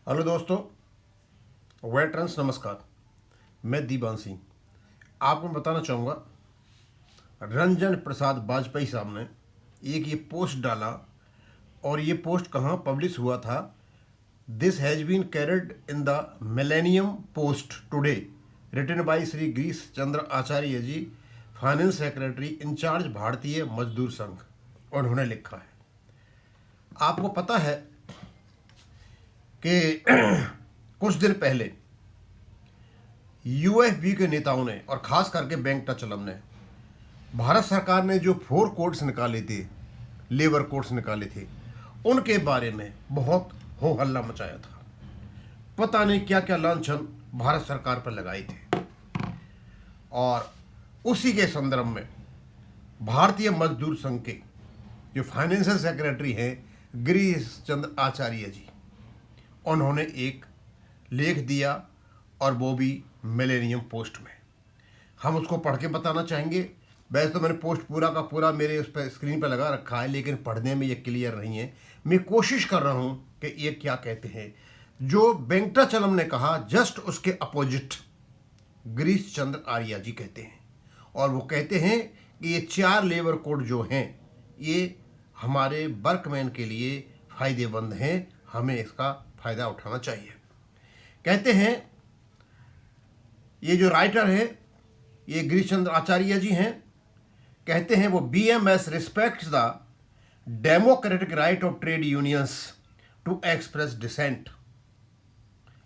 Hello दोस्तों, veterans नमस्कार। मैं दीवान सिंह आपको बताना चाहूँगा। रंजन प्रसाद वाजपेयी साहब ने एक ये पोस्ट डाला और ये पोस्ट कहाँ पब्लिश हुआ था। This has been carried in the millennium post today written by Shri Girish Chandra Acharya ji, finance secretary incharge Bharatiya Mazdoor संघ। और उन्होंने लिखा है, आपको पता है कि कुछ दिन पहले यूएफबी के नेताओं ने और ख़ास करके वेंकटाचलम ने भारत सरकार ने जो 4 कोड्स निकाले थे, लेबर कोड्स निकाले थे, उनके बारे में बहुत हो हल्ला मचाया था। पता नहीं क्या क्या लांछन भारत सरकार पर लगाए थे। और उसी के संदर्भ में भारतीय मजदूर संघ के जो फाइनेंशियल सेक्रेटरी हैं गिरीश चंद्र आचार्य जी, उन्होंने एक लेख दिया और वो भी मिलेनियम पोस्ट में। हम उसको पढ़ के बताना चाहेंगे। वैसे तो मैंने पोस्ट पूरा का पूरा मेरे उस पर स्क्रीन पर लगा रखा है, लेकिन पढ़ने में ये क्लियर नहीं है। मैं कोशिश कर रहा हूँ कि ये क्या कहते हैं। जो वेंकटाचलम ने कहा, जस्ट उसके अपोजिट गिरीश चंद्र आर्या जी कहते हैं। और वो कहते हैं कि ये 4 लेबर कोड जो हैं ये हमारे वर्कमैन के लिए फ़ायदेमंद हैं, हमें इसका फ़ायदा उठाना चाहिए। कहते हैं, ये जो राइटर है ये गिरीश चंद्र आचार्य जी हैं। कहते हैं वो BMS respects the democratic right of trade unions to express dissent.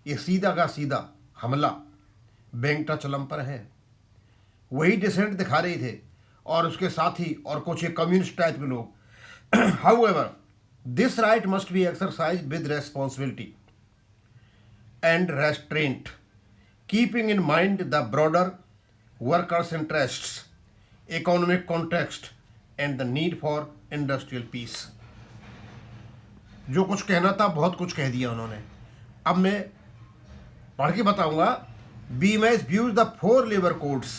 ये सीधा का सीधा हमला वेंकटाचलम पर है। वही डिसेंट दिखा रहे थे और उसके साथी और कुछ कम्युनिस्ट टाइप के लोग। However this right must be exercise with responsibility and restraint, keeping in mind the broader workers' interests, economic context, and the need for industrial peace. जो कुछ कहना था बहुत कुछ कह दिया उन्होंने। अब मैं पढ़ के बताऊंगा। BMS views the 4 labor codes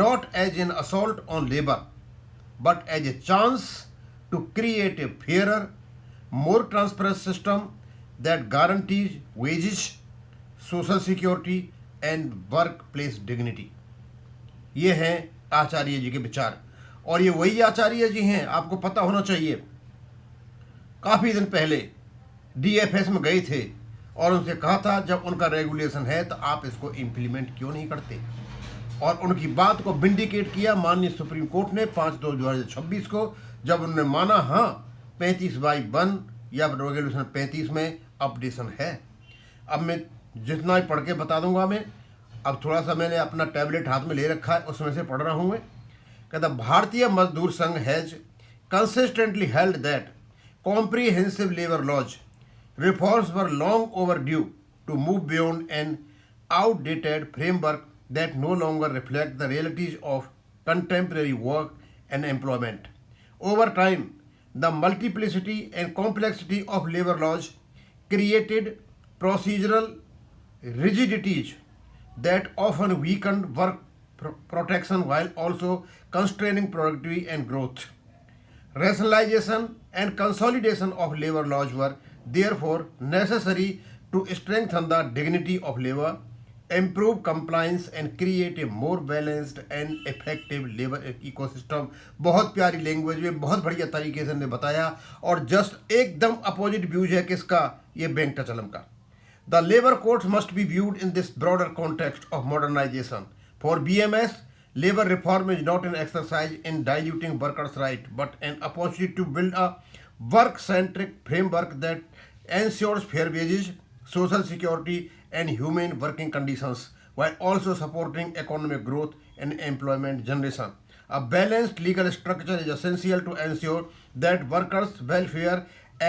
not as an assault on labor, but as a chance to create a fairer, more transparent system that guarantees wages, social security and work place dignity. ये हैं आचार्य जी के विचार। और ये वही आचार्य जी हैं, आपको पता होना चाहिए, काफ़ी दिन पहले डीएफएस में गए थे और उनसे कहा था जब उनका रेगुलेशन है तो आप इसको इम्प्लीमेंट क्यों नहीं करते। और उनकी बात को विंडिकेट किया माननीय सुप्रीम कोर्ट ने 5/2/2026 को, जब उन्होंने माना हाँ 35/1 या रेगुलेशन 35 में अपडेशन है। अब मैं जितना ही पढ़ के बता दूंगा। मैं अब थोड़ा सा मैंने अपना टैबलेट हाथ में ले रखा है, उसमें से पढ़ रहा हूँ मैं। कहता, Bharatiya Mazdoor Sangh has consistently held that comprehensive labour laws reforms were long overdue to move beyond an outdated framework that no longer reflect the realities of contemporary work and employment. Over time the multiplicity and complexity of labour laws created procedural rigidities that often weakened work protection while also constraining productivity and growth. Rationalization and consolidation of labor laws were therefore necessary to strengthen the dignity of labor, improve compliance and create a more balanced and effective labor ecosystem। बहुत प्यारी language में बहुत बढ़िया तरीके से ने बताया। और जस्ट एकदम अपोजिट व्यूज है किसका, ये वेंकटाचलम का। The labor codes must be viewed in this broader context of modernization. For BMS, labor reform is not an exercise in diluting workers' rights, but an opportunity to build a work-centric framework that ensures fair wages, social security, and humane working conditions, while also supporting economic growth and employment generation. A balanced legal structure is essential to ensure that workers' welfare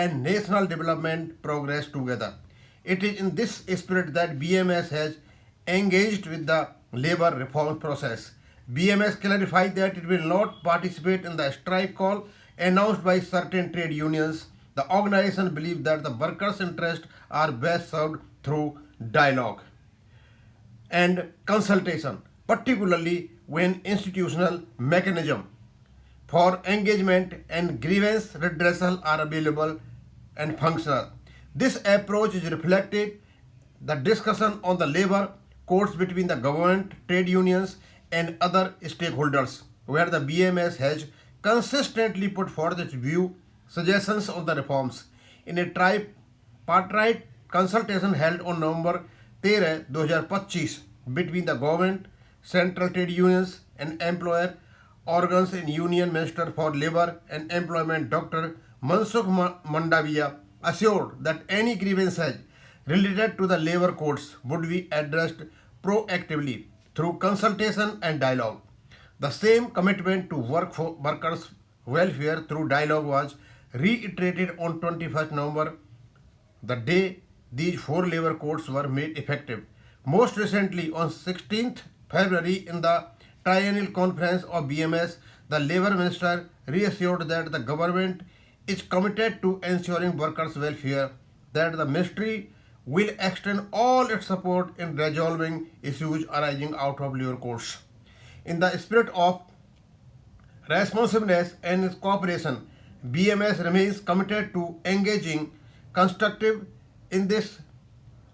and national development progress together. It is in this spirit that BMS has engaged with the labor reform process. BMS clarified that it will not participate in the strike call announced by certain trade unions. The organization believes that the workers' interests are best served through dialogue and consultation, particularly when institutional mechanisms for engagement and grievance redressal are available and functional. This approach is reflected the discussion on the labor codes between the government, trade unions, and other stakeholders, where the BMS has consistently put forth its view, suggestions on the reforms. In a tripartite consultation held on November 13, 2025 between the government, central trade unions, and employer organs and Union Minister for Labor and Employment Dr. Mansukh Mandaviya assured that any grievances related to the labor codes would be addressed proactively through consultation and dialogue. The same commitment to workers' welfare through dialogue was reiterated on 21st November, the day these 4 labor codes were made effective. Most recently, on 16th February, in the triennial conference of BMS, the Labour Minister reassured that the government is committed to ensuring workers' welfare, that the ministry will extend all its support in resolving issues arising out of labor codes. In the spirit of responsiveness and cooperation, BMS remains committed to engaging constructive in this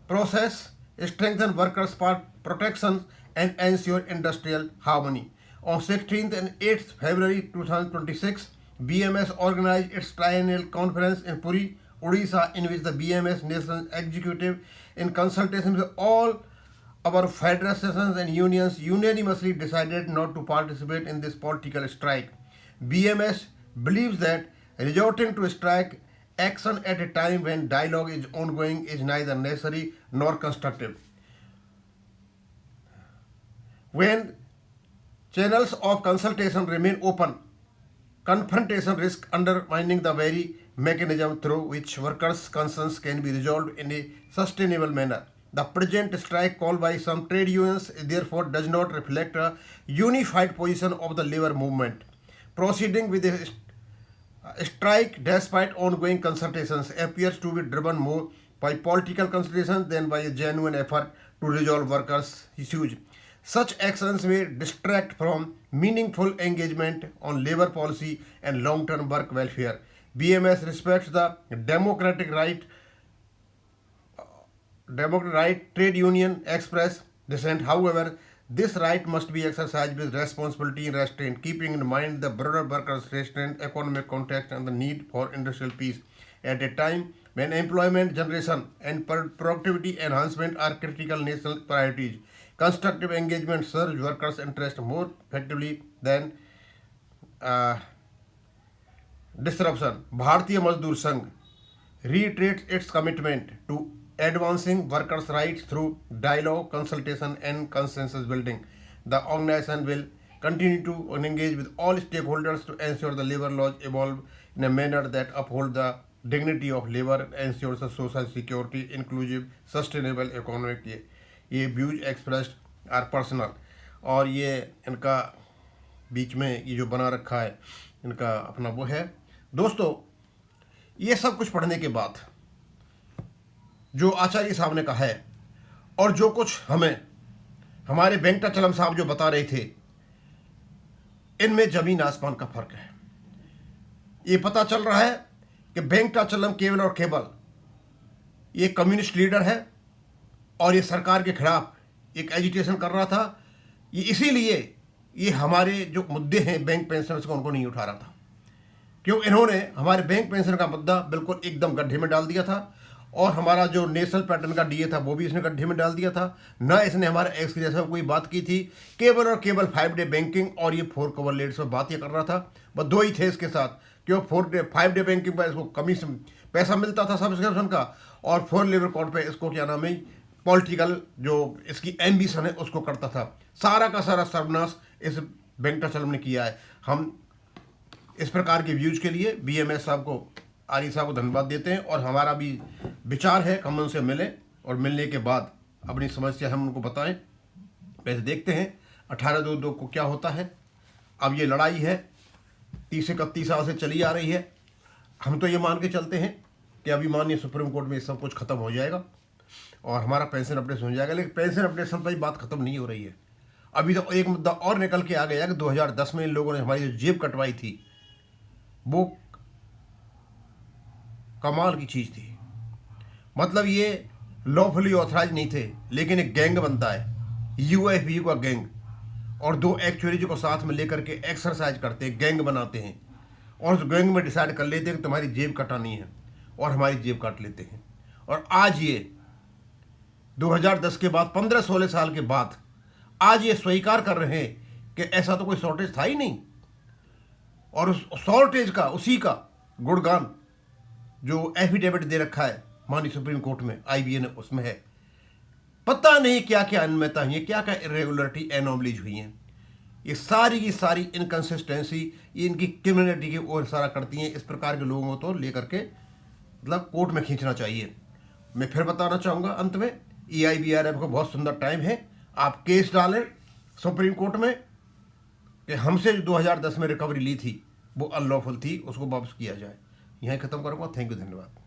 process, strengthen workers' protections, and ensure industrial harmony. On 16th and 8th February 2026, BMS organized its triennial conference in Puri, Odisha, in which the BMS National Executive, in consultation with all our federations and unions, unanimously decided not to participate in this political strike. BMS believes that resorting to strike action at a time when dialogue is ongoing is neither necessary nor constructive. When channels of consultation remain open, confrontation risks undermining the very mechanism through which workers' concerns can be resolved in a sustainable manner. The present strike call by some trade unions therefore does not reflect a unified position of the labor movement. Proceeding with a strike despite ongoing consultations appears to be driven more by political considerations than by a genuine effort to resolve workers' issues. Such actions may distract from meaningful engagement on labor policy and long-term work welfare. BMS respects the democratic right trade union express dissent. However, this right must be exercised with responsibility and restraint, keeping in mind the broader workers' restraint, economic context, and the need for industrial peace. At a time when employment generation and productivity enhancement are critical national priorities, constructive engagement serves workers' interests more effectively than disruption. Bharatiya Mazdoor Sangh reiterates its commitment to advancing workers' rights through dialogue, consultation, and consensus building. The organization will continue to engage with all stakeholders to ensure the labor laws evolve in a manner that uphold the dignity of labor and ensures the social security, inclusive, sustainable economic. ये views expressed are personal, और ये इनका बीच में ये जो बना रखा है इनका अपना वो है। दोस्तों, ये सब कुछ पढ़ने के बाद जो आचार्य साहब ने कहा है और जो कुछ हमें हमारे वेंकटाचलम साहब जो बता रहे थे, इनमें जमीन आसमान का फर्क है। ये पता चल रहा है कि वेंकटाचलम केवल और केवल ये कम्युनिस्ट लीडर है और ये सरकार के खिलाफ एक एजिटेशन कर रहा था। ये इसीलिए ये हमारे जो मुद्दे हैं बैंक पेंशन को उनको नहीं उठा रहा था, क्यों इन्होंने हमारे बैंक पेंशन का मुद्दा बिल्कुल एकदम गड्ढे में डाल दिया था, और हमारा जो नेशनल पैटर्न का डीए था वो भी इसने गड्ढे में डाल दिया था। ना इसने हमारे एक्सपीरियंस में कोई बात की थी, केवल और केवल 5 डे बैंकिंग और ये 4 कवर लेट्स पर बात ये कर रहा था। बस 2 ही थे इसके साथ, क्यों 5 डे बैंकिंग पर इसको कमीशन पैसा मिलता था सब्सक्रिप्शन का, और 4 लेबर कोड पे इसको क्या नाम है पॉलिटिकल जो इसकी एम्बिशन है उसको करता था। सारा का सारा सर्वनाश इस वेंकटाचलम ने किया है। हम इस प्रकार के व्यूज के लिए बीएमएस साहब को, आर्य साहब को धन्यवाद देते हैं, और हमारा भी विचार है कि हम उनसे मिलें और मिलने के बाद अपनी समस्या हम उनको बताएं। वैसे देखते हैं 18/2 को क्या होता है। अब ये लड़ाई है 30-31 साल से चली आ रही है। हम तो ये मान के चलते हैं कि अभी माननीय सुप्रीम कोर्ट में सब कुछ खत्म हो जाएगा और हमारा पेंशन अपडेशन हो जाएगा, लेकिन पेंशन अपडेशन पर ही बात खत्म नहीं हो रही है। अभी तो एक मुद्दा और निकल के आ गया कि 2010 में इन लोगों ने हमारी जो जेब कटवाई थी वो कमाल की चीज़ थी। मतलब ये लॉफुली ऑथराइज नहीं थे, लेकिन एक गैंग बनता है, यूएफबी का गैंग, और दो एक्चुअली को साथ में लेकर के एक्सरसाइज करते हैं, गैंग बनाते हैं, और उस गैंग में डिसाइड कर लेते हैं कि तुम्हारी जेब कटानी है, और हमारी जेब काट लेते हैं। और आज ये 2010 के बाद 15-16 साल के बाद आज ये स्वीकार कर रहे हैं कि ऐसा तो कोई शॉर्टेज था ही नहीं, और उस शॉर्टेज का, उसी का गुणगान जो एफिडेविट दे रखा है माननीय सुप्रीम कोर्ट में, आईबीए ने, उसमें है। पता नहीं क्या क्या अनियमितता हुई है, क्या क्या इरेगुलरिटी एनोमलीज हुई हैं। ये सारी की सारी इनकन्सिस्टेंसी ये इनकी क्रिमिनलिटी की ओर इशारा करती हैं। इस प्रकार के लोगों को लेकर के मतलब कोर्ट में खींचना चाहिए। मैं फिर बताना चाहूँगा अंत में, EIBRF को बहुत सुंदर टाइम है, आप केस डालें सुप्रीम कोर्ट में कि हमसे जो 2010 में रिकवरी ली थी वो अनलॉफुल थी, उसको वापस किया जाए। यहीं ख़त्म करूँगा। थैंक यू, धन्यवाद।